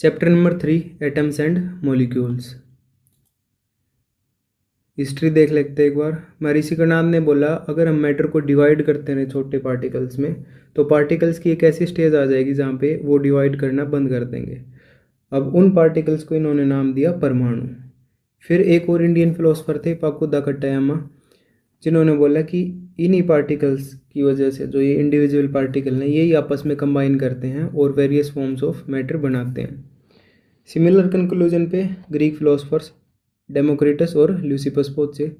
Chapter number 3 atoms and molecules. History देख लेते हैं एक बार। महर्षि कर्णाद ने बोला अगर हम मैटर को डिवाइड करते रहे छोटे पार्टिकल्स में तो पार्टिकल्स की एक ऐसी स्टेज आ जाएगी जहाँ पे वो डिवाइड करना बंद कर देंगे। अब उन पार्टिकल्स को इन्होंने नाम दिया परमाणु। फिर एक और इंडियन फिलोसफर थे पाकुदा कट्टायामा, जिन्होंने बोला कि इन्हीं पार्टिकल्स की वजह से जो ये इंडिविजुअल पार्टिकल हैं यही आपस में कंबाइन करते हैं और वेरियस फॉर्म्स ऑफ मैटर बनाते हैं। सिमिलर कंक्लूजन पे ग्रीक फिलोसफर्स डेमोक्रिटस और ल्यूसिपस पहुंचे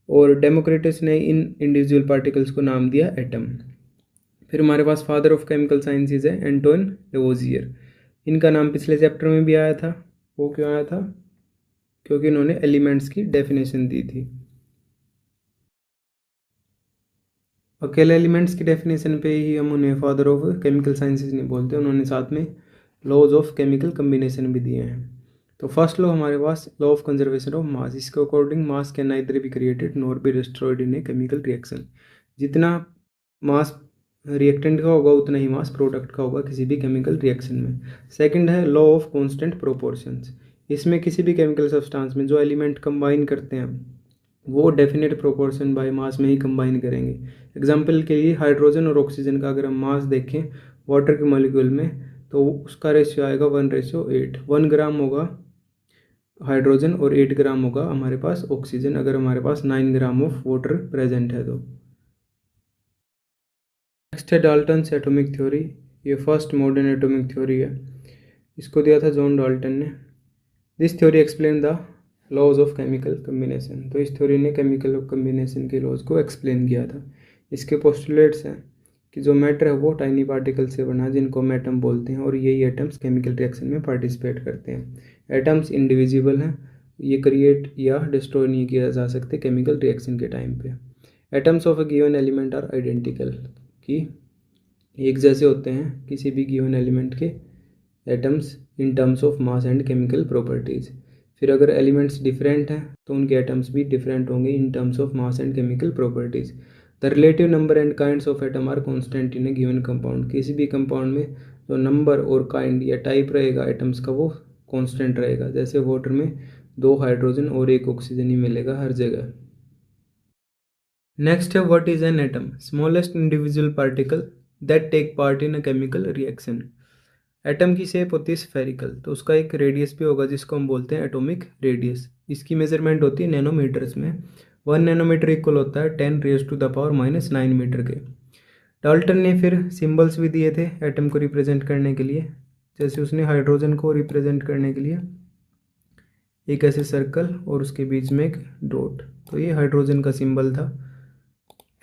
और डेमोक्रिटस ने इन इंडिविजुअल पार्टिकल्स को नाम दिया एटम। फिर हमारे पास फादर ऑफ केमिकल साइंसेज है एंटोइन लेवोजियर। इनका नाम पिछले चैप्टर में भी आया था। वो क्यों आया था? क्योंकि इन्होंने एलिमेंट्स की डेफिनेशन दी थी। अकेले एलिमेंट्स की डेफिनेशन पे ही हम उन्हें फादर ऑफ केमिकल साइंसेज नहीं बोलते, उन्होंने साथ में लॉज ऑफ केमिकल कम्बिनेशन भी दिए हैं। तो फर्स्ट लॉ हमारे पास law of conservation of mass. इसके according mass can neither be created nor be destroyed in a chemical reaction. जितना मास रिएक्टेंट का होगा उतना ही मास प्रोडक्ट का होगा किसी भी केमिकल रिएक्शन में। सेकंड है लॉ ऑफ कांस्टेंट प्रोपोर्शंस। इसमें किसी भी केमिकल सब्सटेंस में जो एलिमेंट कंबाइन करते हैं वो डेफिनेट प्रोपोर्शन बाय मास में ही कंबाइन करेंगे। एग्जाम्पल के लिए हाइड्रोजन और ऑक्सीजन का अगर हम मास देखें वाटर के मॉलिक्यूल में तो उसका रेशियो आएगा 1:8। 1 ग्राम होगा हाइड्रोजन और 8 ग्राम होगा हमारे पास ऑक्सीजन, अगर हमारे पास 9 ग्राम ऑफ वाटर प्रेजेंट है तो। नेक्स्ट है डाल्टन्स एटॉमिक थ्योरी। ये फर्स्ट मॉडर्न एटॉमिक थ्योरी है, इसको दिया था जॉन डाल्टन ने। This theory explain the laws of chemical combination. तो इस थ्योरी ने केमिकल कम्बिनेशन के लॉज को एक्सप्लेन किया था। इसके पोस्टुलेट्स हैं कि जो मैटर है वो टाइनी पार्टिकल से बना है जिनको हम एटम बोलते हैं और यही एटम्स केमिकल रिएक्शन में पार्टिसिपेट करते हैं। एटम्स इंडिविजिबल हैं, ये क्रिएट या डिस्ट्रॉय नहीं किया जा सकते केमिकल रिएक्शन के टाइम पे। Atoms of a given element are identical, कि एक जैसे होते हैं किसी भी गिवन एलिमेंट के atoms in terms of mass and chemical properties. फिर अगर एलिमेंट्स डिफरेंट हैं तो उनके एटम्स भी डिफरेंट होंगे in terms of mass and chemical properties. The relative number and kinds of atom are constant in a given compound. किसी भी compound में जो नंबर और काइंड या टाइप रहेगा एटम्स का वो कॉन्स्टेंट रहेगा। जैसे वाटर में 2 हाइड्रोजन और 1 ऑक्सीजन ही मिलेगा हर जगह। नेक्स्ट है what is an atom? Smallest individual particle that take part in a chemical reaction. Atom की शेप होती है स्फेरिकल, तो उसका एक रेडियस भी होगा जिसको हम बोलते हैं एटॉमिक रेडियस। इसकी मेजरमेंट होती है नैनोमीटर्स में। 1 नैनोमीटर इक्वल होता है 10⁻⁹ मीटर के। डाल्टन ने फिर सिंबल्स भी दिए थे एटम को रिप्रेजेंट करने के लिए। जैसे उसने हाइड्रोजन को रिप्रेजेंट करने के लिए एक ऐसे सर्कल और उसके बीच में एक डॉट, तो ये हाइड्रोजन का सिंबल था।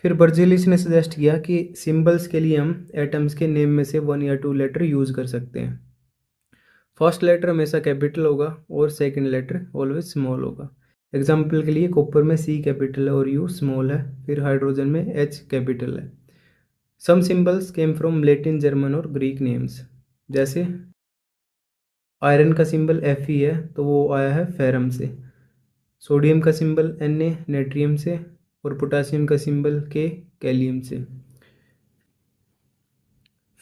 फिर बर्जेलिस ने सजेस्ट किया कि सिंबल्स के लिए हम एटम्स के नेम में से 1 या 2 लेटर यूज़ कर सकते हैं। फर्स्ट लेटर हमेशा कैपिटल होगा और सेकंड लेटर ऑलवेज स्मॉल होगा। एग्जाम्पल के लिए कॉपर में C कैपिटल है और U स्मॉल है, फिर हाइड्रोजन में H कैपिटल है। Some symbols came from Latin, German और ग्रीक नेम्स। जैसे आयरन का सिंबल Fe है तो वो आया है फेरम से। सोडियम का सिंबल Na नेट्रियम से और पोटासियम का सिंबल K कैलियम से।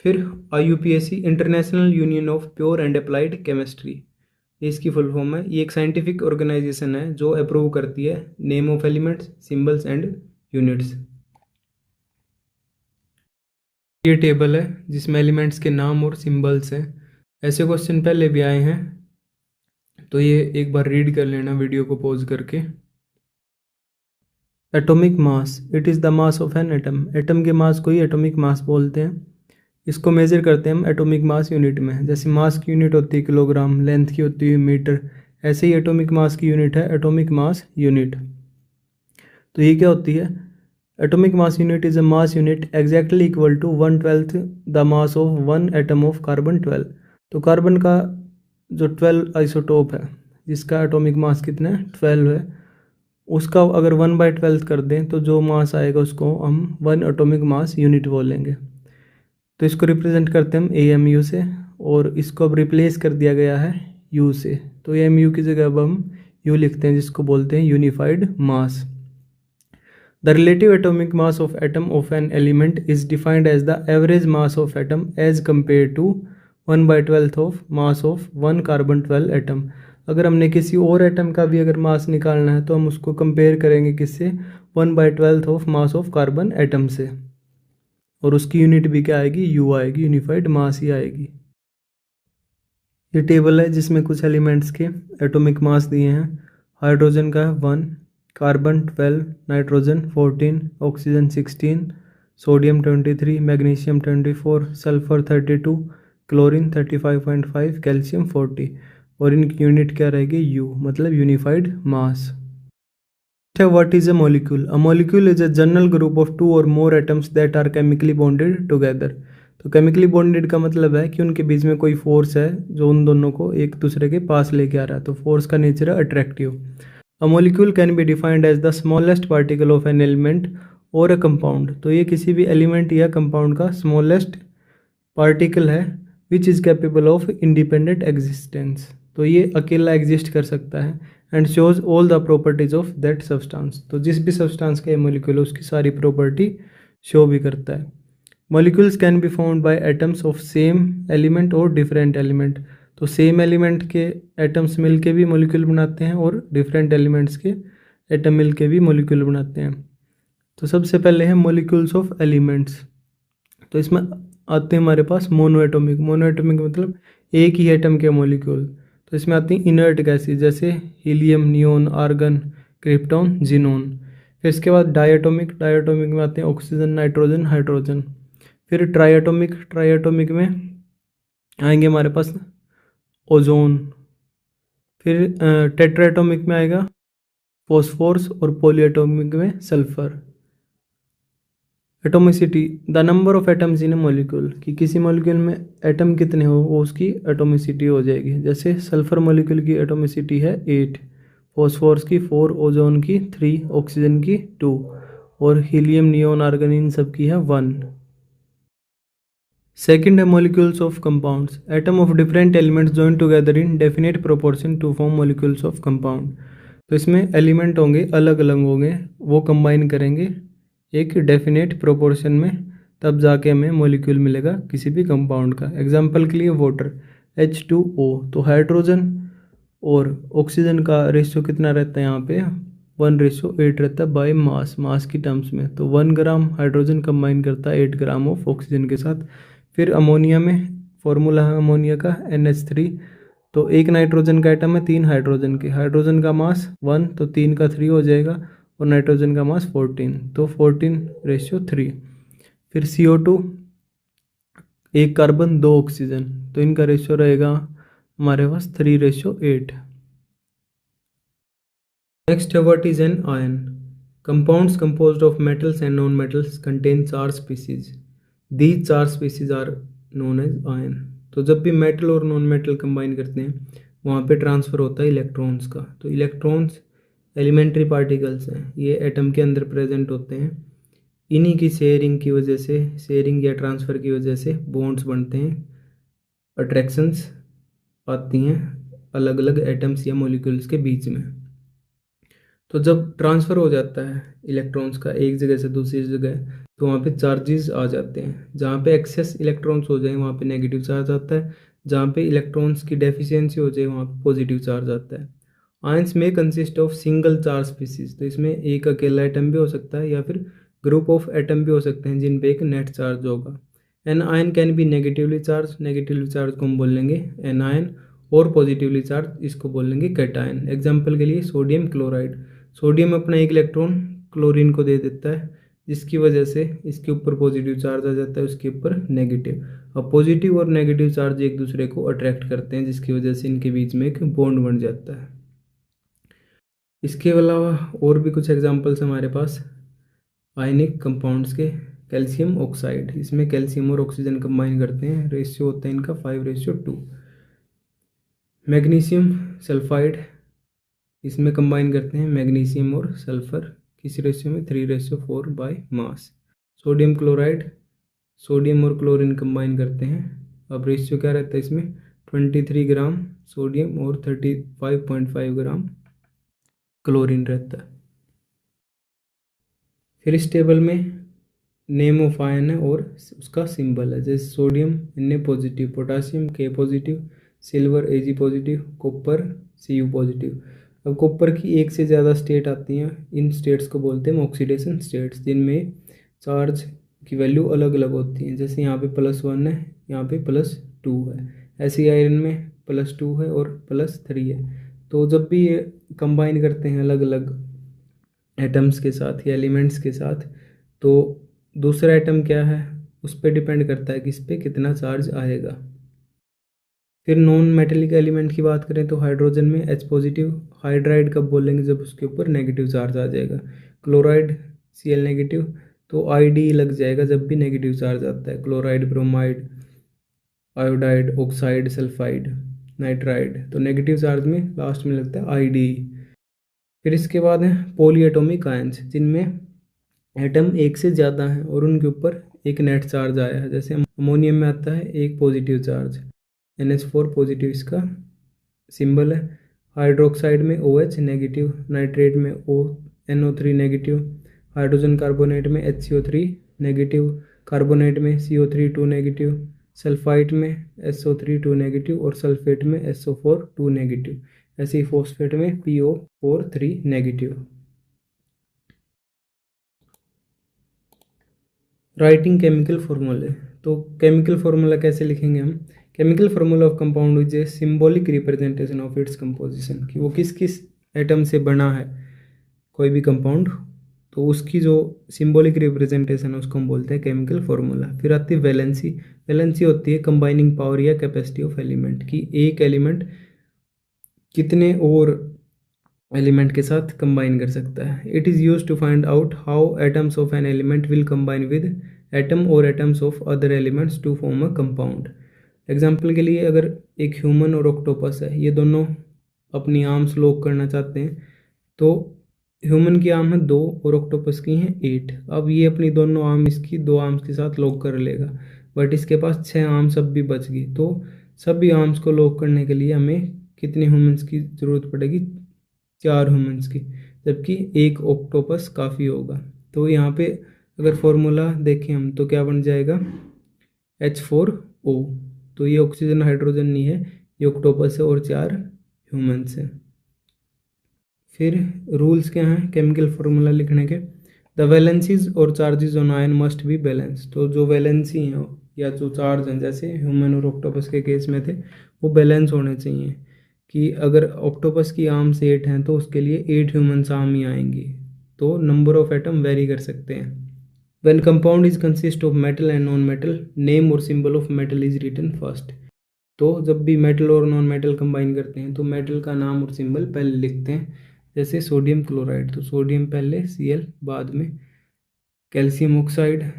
फिर IUPAC international union of pure and applied chemistry, इसकी फुल फॉर्म है। ये एक साइंटिफिक ऑर्गेनाइजेशन है जो अप्रूव करती है name of elements, symbols and units. ये टेबल है जिसमें एलिमेंट्स के नाम और सिंबल्स हैं। ऐसे क्वेश्चन पहले भी आए हैं तो ये एक बार रीड कर लेना वीडियो को पॉज करके। Atomic mass, it is the mass of an atom. Atom के मास को ही एटॉमिक मास बोलते हैं। इसको मेजर करते हैं हम एटॉमिक मास यूनिट में। जैसे मास की यूनिट होती है किलोग्राम, लेंथ की होती है मीटर, ऐसे ही एटॉमिक मास की यूनिट है एटॉमिक मास यूनिट। तो ये क्या होती है? Atomic mass unit is a mass unit exactly equal to 1/12 the mass of 1 atom of carbon 12। तो कार्बन का जो 12 आइसोटोप है जिसका एटॉमिक मास कितना है 12 है, उसका अगर 1/12 कर दें तो जो मास आएगा उसको हम 1 एटॉमिक मास यूनिट बोलेंगे। तो इसको रिप्रेजेंट करते हैं हम AMU से और इसको अब रिप्लेस कर दिया गया है U से। तो AMU की जगह अब हम U लिखते हैं जिसको बोलते हैं unified mass. The relative atomic mass of atom of an element is defined as the average mass of atom as compare to 1/12 of mass of 1 carbon 12 atom. अगर हमने किसी और एटम का भी अगर मास निकालना है तो हम उसको कंपेयर करेंगे किससे, 1/12 of mass of carbon atom से, और उसकी यूनिट भी क्या आएगी, यू आएगी, यूनिफाइड मास ही आएगी। ये टेबल है जिसमें कुछ एलिमेंट्स के एटॉमिक मास दिए हैं। हाइड्रोजन का 1, carbon 12, nitrogen 14, oxygen 16, sodium 23, magnesium 24, sulphur 32, chlorine 35.5, calcium 40, और इनकी यूनिट क्या रहेगी, यू, मतलब unified mass. What is a molecule? A molecule is a general group of two or more atoms that are chemically bonded together. तो chemically bonded का मतलब है कि उनके बीच में कोई फोर्स है जो उन दोनों को एक दूसरे के पास लेके आ रहा है, तो फोर्स का नेचर है attractive. A molecule can be defined as the smallest particle of an element और अ कंपाउंड। तो ये किसी भी एलिमेंट या कंपाउंड का स्मॉलेस्ट पार्टिकल है which is capable of independent existence. तो ये अकेला एग्जिस्ट कर सकता है and shows all the properties of that substance. तो जिस भी सब्सटेंस का ये मॉलिक्यूल है उसकी सारी प्रॉपर्टी शो भी करता है। Molecules can be found by atoms of same element और डिफरेंट एलिमेंट। तो सेम एलिमेंट के एटम्स मिल के भी मॉलिक्यूल बनाते हैं और डिफरेंट एलिमेंट्स के एटम मिल के भी मॉलिक्यूल बनाते हैं। तो सबसे पहले है मॉलिक्यूल्स ऑफ एलिमेंट्स। तो इसमें आते हैं हमारे पास मोनो एटॉमिक। मोनो एटॉमिक मतलब एक ही एटम के मॉलिक्यूल। तो इसमें आती हैं इनर्ट गैसेज जैसे helium, neon, argon, krypton, xenon. फिर इसके बाद डायटोमिक। डायटोमिक में आते हैं ऑक्सीजन, नाइट्रोजन, हाइड्रोजन। फिर ट्राइएटोमिक। ट्राइएटोमिक में आएंगे हमारे पास ओजोन। फिर टेट्राएटोमिक में आएगा फॉस्फोरस, और पॉलीएटोमिक में sulphur. Atomicity, the number of atoms in A molecule, कि किसी मॉलिक्यूल में एटम कितने हो वो उसकी एटोमिसिटी हो जाएगी। जैसे सल्फर मॉलिक्यूल की एटोमिसिटी है 8, फॉस्फोरस की 4, ओजोन की 3, ऑक्सीजन की 2, और हीलियम, नियोन, आर्गन इन सब की है 1। सेकेंड है molecules of compounds. Atom of different elements join together in definite proportion to form molecules of compound. तो इसमें एलिमेंट होंगे अलग अलग होंगे, वो कंबाइन करेंगे एक डेफिनेट प्रोपोर्शन में, तब जाके हमें मॉलिक्यूल मिलेगा किसी भी कंपाउंड का। एग्जांपल के लिए वाटर H2O। तो हाइड्रोजन और ऑक्सीजन का रेशियो कितना रहता है यहाँ पे, 1:8 रहता है बाय मास, मास की टर्म्स में। तो 1 ग्राम हाइड्रोजन कंबाइन करता है 8 ग्राम ऑफ ऑक्सीजन के साथ। फिर अमोनिया में फॉर्मूला है अमोनिया का NH3। तो एक नाइट्रोजन का आइटम है 3 हाइड्रोजन के, हाइड्रोजन का मास 1 तो 3 का 3 हो जाएगा, और नाइट्रोजन का मास 14 तो 14:3। फिर CO2, एक कार्बन 2 ऑक्सीजन, तो इनका रेशियो रहेगा हमारे पास 3:8। नेक्स्ट है what is an ion. Compounds composed of metals and non metals contain 4 species. These 4 species are known as ion. तो जब भी मेटल और नॉन मेटल कंबाइन करते हैं वहाँ पे ट्रांसफ़र होता है इलेक्ट्रॉन्स का। तो इलेक्ट्रॉन्स एलिमेंट्री पार्टिकल्स हैं, ये एटम के अंदर प्रेजेंट होते हैं। इन्हीं की शेयरिंग की वजह से, शेयरिंग या ट्रांसफ़र की वजह से बॉन्ड्स बनते हैं, अट्रैक्शंस आती हैं अलग अलग एटम्स या मॉलिक्यूल्स के बीच में। तो जब ट्रांसफ़र हो जाता है इलेक्ट्रॉन्स का एक जगह से दूसरी जगह, तो वहाँ पे चार्जेस आ जाते हैं। जहाँ पे एक्सेस इलेक्ट्रॉन्स हो जाए वहाँ पे नेगेटिव चार्ज आता है, जहाँ पे इलेक्ट्रॉन्स की डेफिशिएंसी हो जाए वहाँ पे पॉजिटिव चार्ज आता है। आयंस में consist of single charge species. तो इसमें एक अकेला एटम भी हो सकता है या फिर ग्रुप ऑफ एटम भी हो सकते हैं जिन पे एक नेट चार्ज होगा। An ion can be negatively charge, negatively charge को हम बोल लेंगे एन आयन, और पॉजिटिवली चार्ज इसको बोल लेंगे कैटायन। एग्जाम्पल के लिए सोडियम क्लोराइड। सोडियम अपना एक इलेक्ट्रॉन क्लोरीन को दे देता है, जिसकी वजह से इसके ऊपर पॉजिटिव चार्ज आ जाता है, उसके ऊपर नेगेटिव। अब पॉजिटिव और नेगेटिव चार्ज एक दूसरे को अट्रैक्ट करते हैं, जिसकी वजह से इनके बीच में एक बॉन्ड बन जाता है। इसके अलावा और भी कुछ एग्जांपल्स हमारे पास आयनिक कंपाउंड्स के। कैल्शियम ऑक्साइड, इसमें कैल्शियम और ऑक्सीजन कंबाइन करते हैं, रेशियो होता है इनका 5:2। मैग्नीशियम सल्फाइड, इसमें कंबाइन करते हैं मैग्नीशियम और सल्फर, किस रेशियो में, 3:4 by mass. Sodium chloride, sodium और क्लोरीन कंबाइन करते हैं, अब रेशियो क्या रहता है इसमें, 23 ग्राम सोडियम और 35.5 ग्राम क्लोरीन रहता है। फिर इस टेबल में नेम ऑफ आयन है और उसका सिंबल है, जैसे sodium Na positive, potassium K positive, silver Ag positive, copper Cu positive. अब कॉपर की एक से ज़्यादा स्टेट आती हैं, इन स्टेट्स को बोलते हैं ऑक्सीडेशन स्टेट्स, जिनमें चार्ज की वैल्यू अलग अलग होती हैं। जैसे यहाँ पे +1 है, यहाँ पे +2 है। ऐसे ही आयरन में +2 है और +3 है। तो जब भी ये कंबाइन करते हैं अलग अलग एटम्स के साथ या एलिमेंट्स के साथ, तो दूसरा एटम क्या है उस पर डिपेंड करता है कि इस पर कितना चार्ज आएगा। फिर नॉन मेटेलिक एलिमेंट की बात करें तो हाइड्रोजन में H पॉजिटिव, हाइड्राइड कब बोलेंगे जब उसके ऊपर नेगेटिव चार्ज आ जाएगा। क्लोराइड Cl नेगेटिव, तो ID लग जाएगा जब भी नेगेटिव चार्ज आता है। Chloride, bromide, iodide, oxide, sulphide, nitride, तो नेगेटिव चार्ज में लास्ट में लगता है ID। फिर इसके बाद है पॉलीएटॉमिक आयंस, जिनमें एटम एक से ज़्यादा हैं और उनके ऊपर एक नेट चार्ज आया है। जैसे अमोनियम में आता है एक पॉजिटिव चार्ज, NH4 पॉजिटिव इसका सिंबल है। हाइड्रोक्साइड में OH नेगेटिव, नाइट्रेट में NO3 नेगेटिव, हाइड्रोजन कार्बोनेट में HCO3 नेगेटिव, कार्बोनेट में CO3 2 नेगेटिव, सल्फाइट में SO3 2 नेगेटिव और सल्फेट में SO4 2 नेगेटिव। ऐसे ही फॉस्फेट में PO4 3 नेगेटिव। राइटिंग केमिकल फॉर्मूले, तो केमिकल फार्मूला कैसे लिखेंगे हम। Chemical formula of compound which a symbolic representation of its composition, कि वो किस किस एटम से बना है कोई भी कंपाउंड, तो उसकी जो सिंबॉलिक रिप्रेजेंटेशन है उसको हम बोलते हैं केमिकल फार्मूला। फिर आती है वैलेंसी। वैलेंसी होती है कंबाइनिंग पावर या कैपेसिटी ऑफ एलिमेंट, कि एक एलिमेंट कितने और एलिमेंट के साथ कंबाइन कर सकता है। It is use to find out how atoms of an element will combine with atom और atoms of other elements to form a compound. Example के लिए अगर एक ह्यूमन और ऑक्टोपस है, ये दोनों अपनी आर्म्स लॉक करना चाहते हैं, तो ह्यूमन की आर्म है 2 और ऑक्टोपस की हैं 8। अब ये अपनी दोनों आर्म इसकी 2 आर्म्स के साथ लॉक कर लेगा, बट इसके पास 6 आर्म्स अब भी बच गई। तो सभी आर्म्स को लॉक करने के लिए हमें कितने ह्यूमंस की ज़रूरत पड़ेगी, 4 ह्यूमंस की, जबकि एक ऑक्टोपस काफ़ी होगा। तो यहाँ पे अगर फॉर्मूला देखें हम तो क्या बन जाएगा, H4O। तो ये ऑक्सीजन हाइड्रोजन नहीं है, ये ऑक्टोपस है और 4 ह्यूमंस हैं। फिर रूल्स क्या हैं केमिकल फार्मूला लिखने के। द वैलेंसीज और charges on ion must be balance, तो जो वैलेंसी हैं या जो चार्ज हैं जैसे ह्यूमन और ऑक्टोपस के केस में थे, वो बैलेंस होने चाहिए। कि अगर ऑक्टोपस की आर्म्स 8 हैं तो उसके लिए 8 ह्यूमन्स आर्म ही आएंगी, तो नंबर ऑफ एटम वेरी कर सकते हैं। When compound is consist of metal and non-metal, name और symbol of metal is written first। तो जब भी मेटल और नॉन मेटल कंबाइन करते हैं तो मेटल का नाम और सिंबल पहले लिखते हैं। जैसे सोडियम क्लोराइड, तो सोडियम पहले, Cl बाद में। कैल्शियम ऑक्साइड,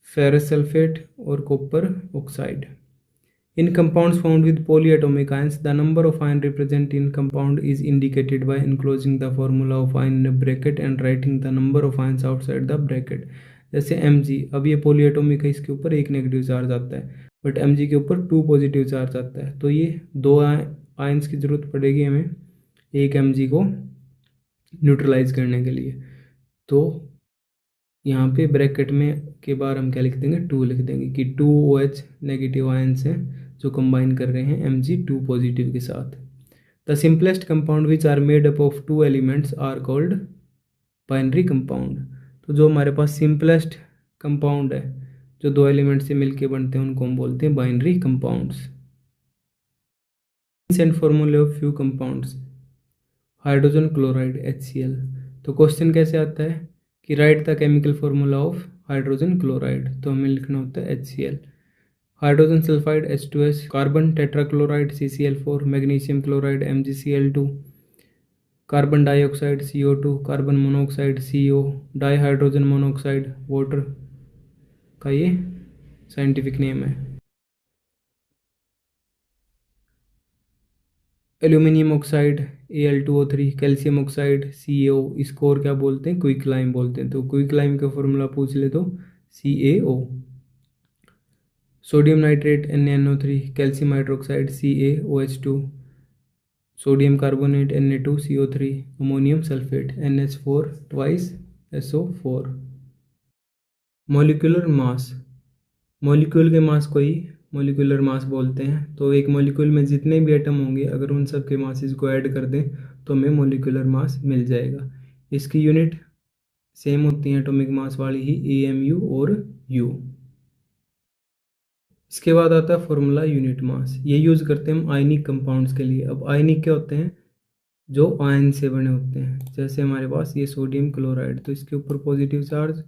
फेरस सल्फेट और copper oxide. In compounds found with polyatomic ions, the number of ion represented in compound is indicated by enclosing the formula of ion in a bracket and writing the number of ions outside the bracket। जैसे Mg, अब ये पोलीएटोमिक है, इसके ऊपर एक negative charge आता है, but Mg के ऊपर 2 पॉजिटिव चार्ज आता है, तो ये 2 आयंस की ज़रूरत पड़ेगी हमें एक Mg को न्यूट्रलाइज करने के लिए। तो यहाँ पे ब्रैकेट में के बार हम क्या लिख देंगे, 2 लिख देंगे, कि 2 OH नेगेटिव आयंस हैं जो कंबाइन कर रहे हैं Mg2 पॉजिटिव के साथ। The simplest compound which are made up of 2 elements are called binary compound. तो जो हमारे पास सिंपलेस्ट कंपाउंड है जो 2 एलिमेंट से मिलके बनते हैं उनको हम बोलते हैं बाइनरी कंपाउंड्स। एंड फॉर्मूले of few compounds, hydrogen chloride HCl। तो क्वेश्चन कैसे आता है कि right the chemical formula of hydrogen chloride, तो हमें लिखना होता है HCl। Hydrogen sulphide H2S, carbon tetrachloride CCl4, magnesium chloride MgCl2, carbon dioxide CO2, carbon monoxide CO, di hydrogen monoxide water का ये साइंटिफिक नेम है। Aluminium oxide Al2O3, calcium oxide CaO, इसको और क्या बोलते हैं, क्विक लाइम बोलते हैं। तो क्विक लाइम का फॉर्मूला पूछ ले तो CaO। Sodium nitrate NaNO3, calcium hydroxide CaOH2, sodium carbonate Na2CO3, ammonium sulphate NH4 2 SO4। Molecular mass, molecule के मास को ही मॉलिक्यूलर मास बोलते हैं। तो एक मॉलिक्यूल में जितने भी एटम होंगे अगर उन सब के मासेस को ऐड कर दें तो हमें मॉलिक्यूलर मास मिल जाएगा। इसकी यूनिट सेम होती है एटॉमिक मास वाली ही, AMU और U। इसके बाद आता है फॉर्मूला यूनिट मास। ये यूज़ करते हैं हम आयनिक कंपाउंड्स के लिए। अब आयनिक क्या होते हैं? जो आयन से बने होते हैं। जैसे हमारे पास ये सोडियम क्लोराइड, तो इसके ऊपर पॉजिटिव चार्ज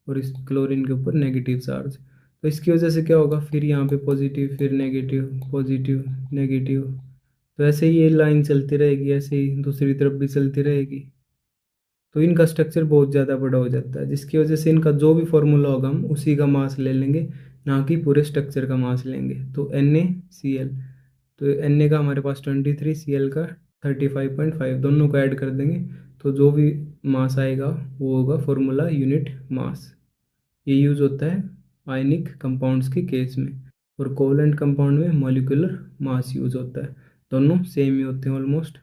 और इस क्लोरीन के ऊपर नेगेटिव चार्ज। तो इसकी वजह से क्या होगा, फिर यहाँ पे पॉजिटिव, फिर नेगेटिव, पॉजिटिव, नेगेटिव। तो ऐसे ही ये लाइन चलती रहेगी, ऐसे ही दूसरी तरफ भी चलती रहेगी। तो इनका स्ट्रक्चर बहुत ज़्यादा बड़ा हो जाता है, जिसकी वजह से इनका जो भी फॉर्मूला होगा हम उसी का मास ले लेंगे, ना कि पूरे स्ट्रक्चर का मास लेंगे। तो NaCl, तो Na का हमारे पास 23, Cl का 35.5, दोनों को ऐड कर देंगे तो जो भी मास आएगा वो होगा फॉर्मूला यूनिट मास। ये यूज होता है आयनिक कंपाउंड्स के केस में, और कोवलेंट कंपाउंड में मॉलिक्यूलर मास यूज होता है। दोनों सेम ही होते हैं ऑलमोस्ट।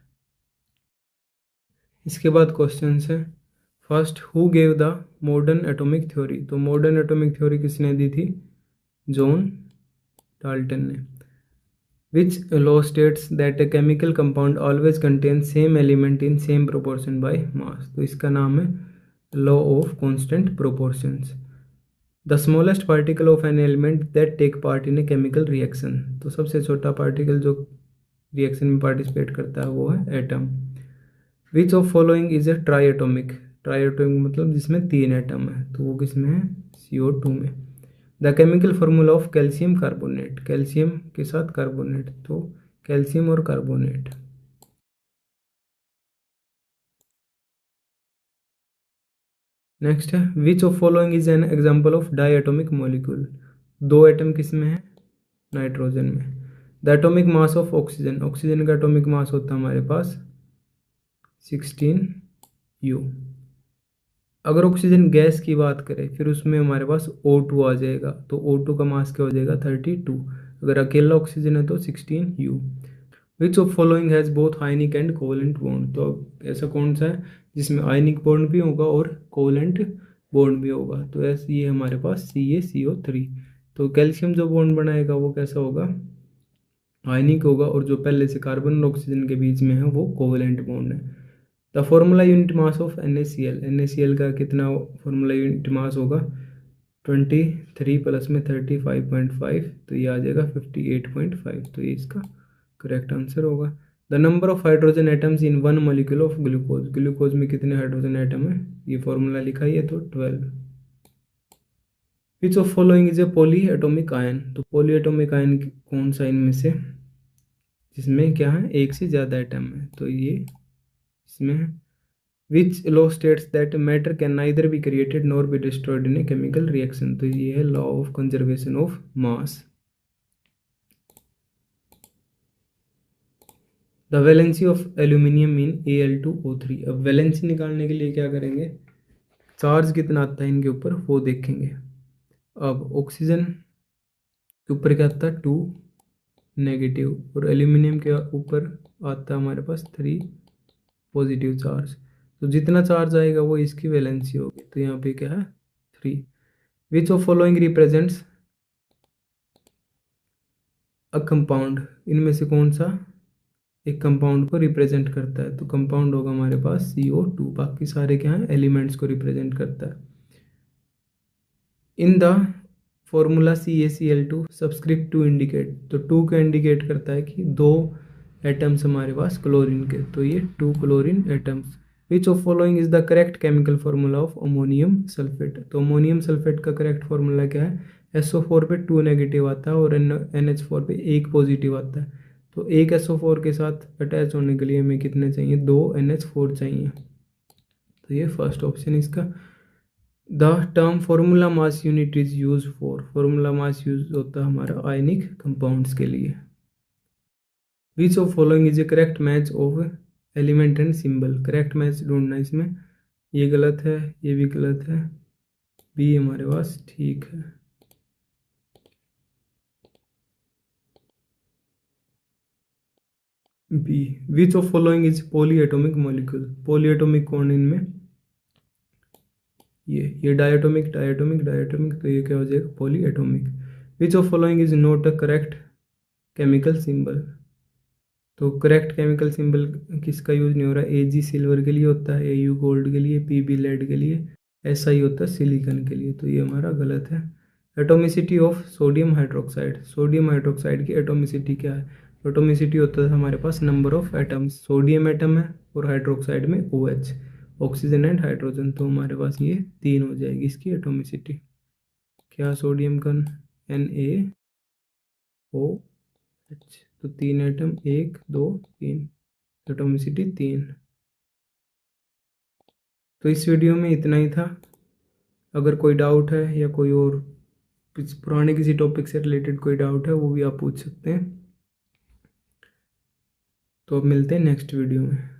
इसके बाद क्वेश्चन है, first who gave the modern atomic theory. तो मॉडर्न एटॉमिक थ्योरी किसने दी थी? जॉन डाल्टन ने। Which law states that a chemical compound always contains same element in same proportion by mass? तो इसका नाम है law of constant proportions. The smallest particle of an element that take part in a chemical reaction. तो सबसे छोटा particle जो reaction में participate करता है वो है atom. Which of following is a triatomic? Triatomic मतलब जिसमें 3 एटम है, तो वो किसमें है? CO2 में। The chemical formula of calcium carbonate, calcium के साथ कार्बोनेट, तो कैल्शियम और कार्बोनेट। नेक्स्ट है, विच of following is an example of diatomic molecule. 2 atom किसमें है? नाइट्रोजन में। The atomic mass of oxygen, oxygen का एटॉमिक मास होता है हमारे पास 16U। अगर ऑक्सीजन गैस की बात करें फिर उसमें हमारे पास O2 आ जाएगा, तो O2 का मास क्या हो जाएगा? 32। अगर अकेला ऑक्सीजन है तो 16U। Which of following has both ionic and covalent bond. तो अब ऐसा कौन सा है जिसमें आयनिक बॉन्ड भी होगा और कोवलेंट बॉन्ड भी होगा? तो ऐसे ये हमारे पास CaCO3। तो कैल्शियम जो बॉन्ड बनाएगा वो कैसा होगा? आयनिक होगा, और जो पहले से कार्बन और ऑक्सीजन के बीच में है वो कोवलेंट बॉन्ड है। The formula unit mass of NaCl, NaCl का कितना फॉर्मूला यूनिट मास होगा? 23 प्लस में 35.5, तो ये आ जाएगा 58.5। तो ये इसका करेक्ट आंसर होगा। The number of hydrogen atoms in one molecule of glucose, glucose में कितने हाइड्रोजन एटम है? ये फॉर्मूला लिखा ही है, तो 12। विच of following is a poly atomic ion. तो पॉली एटोमिक आयन कौन सा इनमें से जिसमें क्या है? एक से ज़्यादा एटम है, तो ये इसमें है। Which law states that matter can neither be created nor be destroyed in a chemical reaction. तो ये है law of conservation of mass. The valency of aluminium in Al2O3। अब वैलेंसी निकालने के लिए क्या करेंगे? चार्ज कितना आता है इनके ऊपर वो देखेंगे। अब ऑक्सीजन के ऊपर क्या आता है? 2 नेगेटिव, और एल्यूमिनियम के ऊपर आता है हमारे पास 3 पॉजिटिव चार्ज। तो जितना चार्ज आएगा वो इसकी वैलेंसी होगी, तो यहाँ पे क्या है? 3। विच of following represents a compound. इनमें से कौन सा एक कंपाउंड को रिप्रेजेंट करता है? तो कंपाउंड होगा हमारे पास CO2, बाकी सारे क्या हैं? एलिमेंट्स को रिप्रेजेंट करता है। In the formula CaCl2 subscript two indicate, तो 2 का इंडिकेट करता है कि 2 एटम्स हमारे पास क्लोरीन के, तो ये 2 chlorine atoms. Which of following is the correct chemical formula of ammonium sulphate. तो अमोनियम सल्फेट का करेक्ट फॉर्मूला क्या है? SO4 पे 2 नेगेटिव आता है और NH4 पे 1 पॉजिटिव आता है। तो एक SO4 के साथ अटैच होने के लिए हमें कितने चाहिए? 2 NH4 चाहिए। तो ये फर्स्ट ऑप्शन इसका। The term formula mass unit is use for, formula mass use होता है हमारा आयनिक कंपाउंड्स के लिए। विच of following is A correct match of element and symbol. Correct match ढूंढना इसमें, ये गलत है, ये भी गलत है, बी हमारे पास ठीक है। B. Which of following is poly atomic molecule. Poly atomic कौन इनमें? ये डायटोमिक डायटोमिक डायटोमिक, तो ये क्या हो जाएगा poly atomic. Which of following is not a correct chemical symbol. तो करेक्ट केमिकल सिंबल किसका यूज नहीं हो रहा है, ए जी सिल्वर के लिए होता है, ए यू गोल्ड के लिए, पी बी लेड के लिए, ऐसा ही होता है सिलिकॉन के लिए, तो ये हमारा गलत है। Atomicity of sodium hydroxide, sodium hydroxide की एटोमिसिटी क्या है, एटोमिसिटी होता है हमारे पास number of atoms, sodium atom है और हाइड्रोक्साइड में O H, oxygen and hydrogen, तो हमारे पास ये 3 हो जाएगी इसकी एटोमिसिटी। क्या सोडियम का NaOH, तो 3 एटम, 1 2 3, एटोमिसिटी 3। तो इस वीडियो में इतना ही था। अगर कोई डाउट है या कोई और पुराने किसी टॉपिक से रिलेटेड कोई डाउट है वो भी आप पूछ सकते हैं। तो अब मिलते हैं नेक्स्ट वीडियो में।